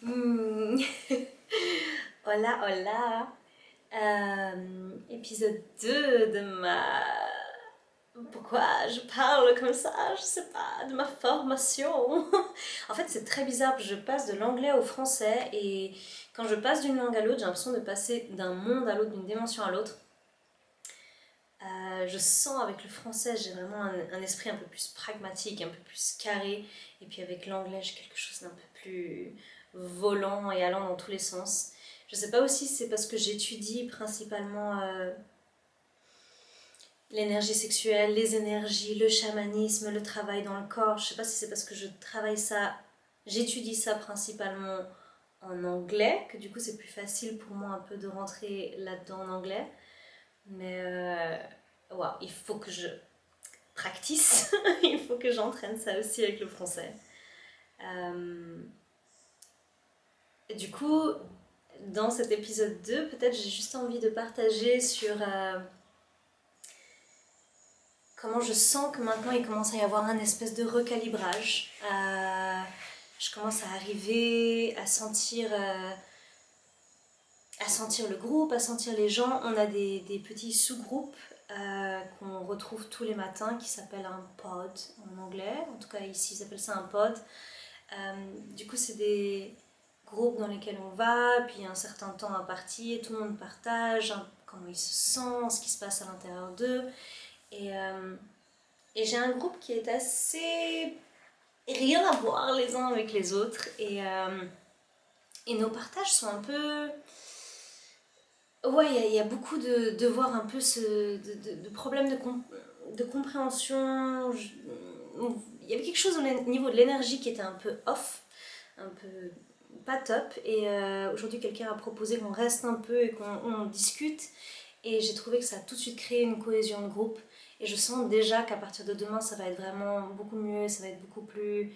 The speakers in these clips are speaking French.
Hmm. Hola, hola. Épisode 2 de ma... Pourquoi je parle comme ça? Je sais pas, de ma formation. En fait, c'est très bizarre, je passe de l'anglais au français et quand je passe d'une langue à l'autre, j'ai l'impression de passer d'un monde à l'autre, d'une dimension à l'autre. Je sens avec le français, j'ai vraiment un esprit un peu plus pragmatique, un peu plus carré. Et puis avec l'anglais, j'ai quelque chose d'un peu plus volant et allant dans tous les sens. Je sais pas aussi si c'est parce que j'étudie principalement l'énergie sexuelle, les énergies, le chamanisme, le travail dans le corps. Je sais pas si c'est parce que je travaille ça, j'étudie ça principalement en anglais, que du coup c'est plus facile pour moi un peu de rentrer là-dedans en anglais. Mais wow, il faut que je practice, il faut que j'entraîne ça aussi avec le français. Et du coup, dans cet épisode 2, peut-être j'ai juste envie de partager sur comment je sens que maintenant il commence à y avoir un espèce de recalibrage. Je commence à arriver à sentir le groupe, à sentir les gens. On a des petits sous-groupes qu'on retrouve tous les matins qui s'appellent un pod en anglais. En tout cas, ici, ils appellent ça un pod. Du coup, c'est des groupes dans lesquels on va, puis un certain temps imparti, tout le monde partage comment il se sent, ce qui se passe à l'intérieur d'eux. Et, euh, et j'ai un groupe qui est assez rien à voir les uns avec les autres. Et nos partages sont un peu... Ouais, il y a beaucoup de voir un peu de problèmes de compréhension. Il y avait quelque chose au niveau de l'énergie qui était un peu off, un peu pas top. Et aujourd'hui, quelqu'un a proposé qu'on reste un peu et qu'on discute. Et j'ai trouvé que ça a tout de suite créé une cohésion de groupe. Et je sens déjà qu'à partir de demain, ça va être vraiment beaucoup mieux, ça va être beaucoup plus...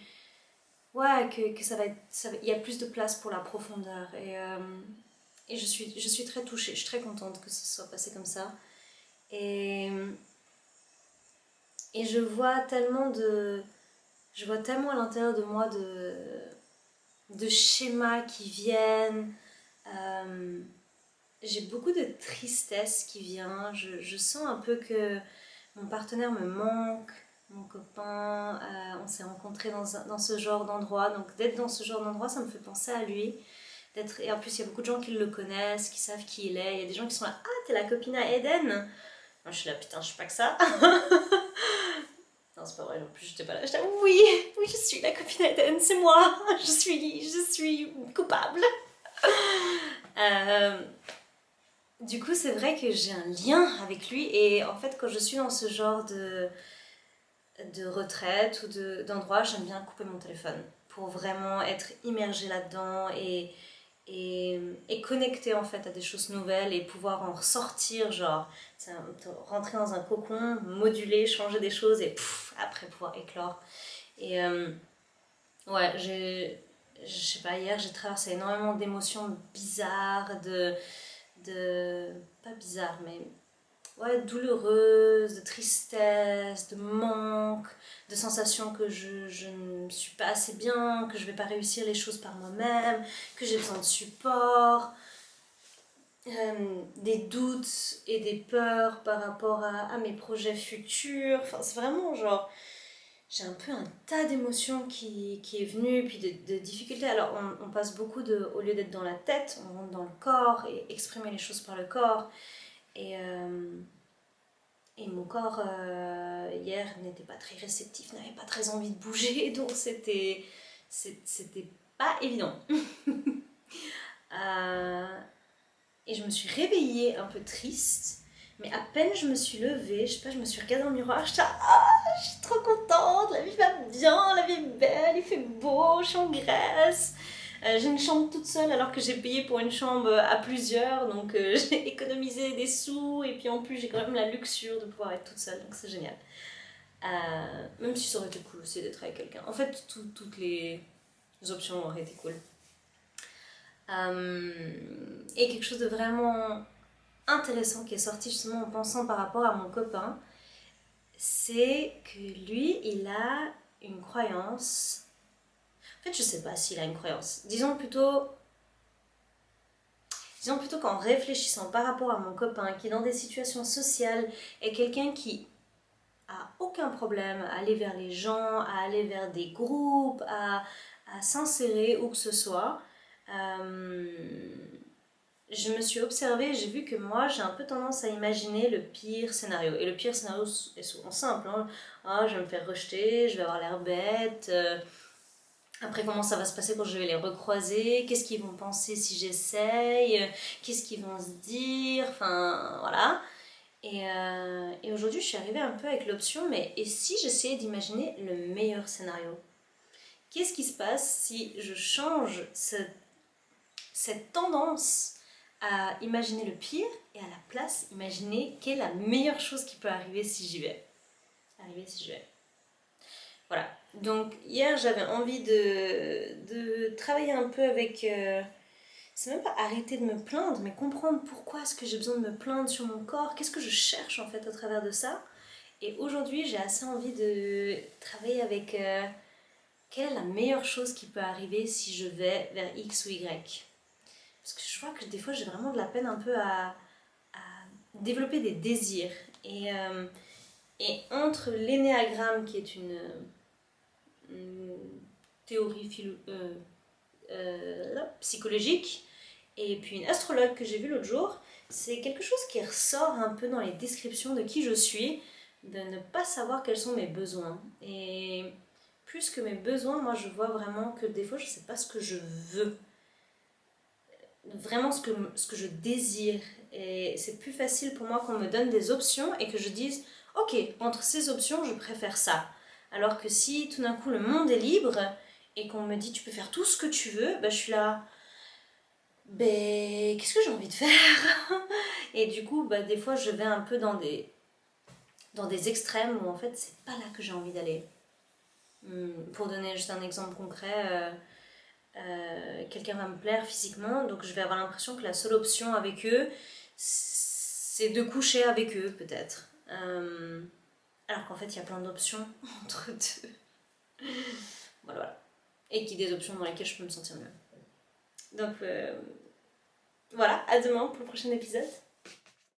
Ouais, que ça va être... Il y a plus de place pour la profondeur. Et je suis très touchée, je suis très contente que ce soit passé comme ça. Et, et je vois tellement à l'intérieur de moi de schémas qui viennent. Euh, j'ai beaucoup de tristesse qui vient. Je sens un peu que mon partenaire me manque, mon copain. On s'est rencontrés dans ce genre d'endroit. Donc d'être dans ce genre d'endroit, ça me fait penser à lui. Et en plus, il y a beaucoup de gens qui le connaissent, qui savent qui il est. Il y a des gens qui sont là, ah, t'es la copine à Eden. Moi, je suis là, putain, je suis pas que ça. Non, c'est pas vrai, en plus, j'étais pas là. J'étais là, oui, oui, je suis la copine à Eden, c'est moi. Je suis coupable. Euh, du coup, c'est vrai que j'ai un lien avec lui. Et en fait, quand je suis dans ce genre de retraite ou d'endroit, j'aime bien couper mon téléphone pour vraiment être immergée là-dedans et connecter en fait à des choses nouvelles et pouvoir en ressortir, genre rentrer dans un cocon, moduler, changer des choses et après pouvoir éclore. Et ouais, je sais pas, hier j'ai traversé énormément d'émotions bizarres, pas bizarres, mais ouais, douloureuse, de tristesse, de manque, de sensation que je ne suis pas assez bien, que je vais pas réussir les choses par moi-même, que j'ai besoin de support, des doutes et des peurs par rapport à mes projets futurs. Enfin, c'est vraiment genre, j'ai un peu un tas d'émotions qui est venu, puis de difficultés. Alors, on passe beaucoup au lieu d'être dans la tête, on rentre dans le corps et exprimer les choses par le corps. Et, euh, Et mon corps, hier, n'était pas très réceptif, n'avait pas très envie de bouger, donc c'était pas évident. Euh, et je me suis réveillée un peu triste, mais à peine je me suis levée, je sais pas, je me suis regardée dans le miroir, j'étais je suis trop contente, la vie va bien, la vie est belle, il fait beau, je suis en Grèce. J'ai une chambre toute seule alors que j'ai payé pour une chambre à plusieurs, donc j'ai économisé des sous et puis en plus j'ai quand même la luxure de pouvoir être toute seule, donc c'est génial. Même si ça aurait été cool aussi d'être avec quelqu'un. En fait, toutes les options auraient été cool. Et quelque chose de vraiment intéressant qui est sorti justement en pensant par rapport à mon copain, c'est que lui, il a une croyance. fait, je sais pas s'il a une croyance. Disons plutôt qu'en réfléchissant par rapport à mon copain qui est dans des situations sociales est quelqu'un qui a aucun problème à aller vers les gens, à aller vers des groupes, à s'insérer où que ce soit. Je me suis observée et j'ai vu que moi j'ai un peu tendance à imaginer le pire scénario. Et le pire scénario est souvent simple, hein. Ah, je vais me faire rejeter, je vais avoir l'air bête. Après, comment ça va se passer quand je vais les recroiser? Qu'est-ce qu'ils vont penser si j'essaye? Qu'est-ce qu'ils vont se dire? Enfin, voilà. Et aujourd'hui, je suis arrivée un peu avec l'option, mais et si j'essayais d'imaginer le meilleur scénario? Qu'est-ce qui se passe si je change cette tendance à imaginer le pire et à la place, imaginer quelle est la meilleure chose qui peut arriver si j'y vais? Voilà. Donc hier, j'avais envie de travailler un peu avec... c'est même pas arrêter de me plaindre, mais comprendre pourquoi est-ce que j'ai besoin de me plaindre sur mon corps, qu'est-ce que je cherche en fait au travers de ça. Et aujourd'hui, j'ai assez envie de travailler avec quelle est la meilleure chose qui peut arriver si je vais vers X ou Y. Parce que je vois que des fois, j'ai vraiment de la peine un peu à développer des désirs. Et entre l'énéagramme, qui est une théorie psychologique, et puis une astrologue que j'ai vue l'autre jour, c'est quelque chose qui ressort un peu dans les descriptions de qui je suis, de ne pas savoir quels sont mes besoins. Et plus que mes besoins, moi je vois vraiment que des fois je ne sais pas ce que je veux, vraiment ce que je désire. Et c'est plus facile pour moi qu'on me donne des options et que je dise ok, entre ces options je préfère ça. Alors que si tout d'un coup le monde est libre et qu'on me dit tu peux faire tout ce que tu veux, ben, je suis là, ben qu'est-ce que j'ai envie de faire? Et du coup bah, des fois je vais un peu dans des extrêmes où en fait c'est pas là que j'ai envie d'aller. Pour donner juste un exemple concret, quelqu'un va me plaire physiquement, donc je vais avoir l'impression que la seule option avec eux c'est de coucher avec eux peut-être. Alors qu'en fait il y a plein d'options entre deux. Voilà, voilà. Et qu'il y a des options dans lesquelles je peux me sentir mieux. Donc voilà, à demain pour le prochain épisode.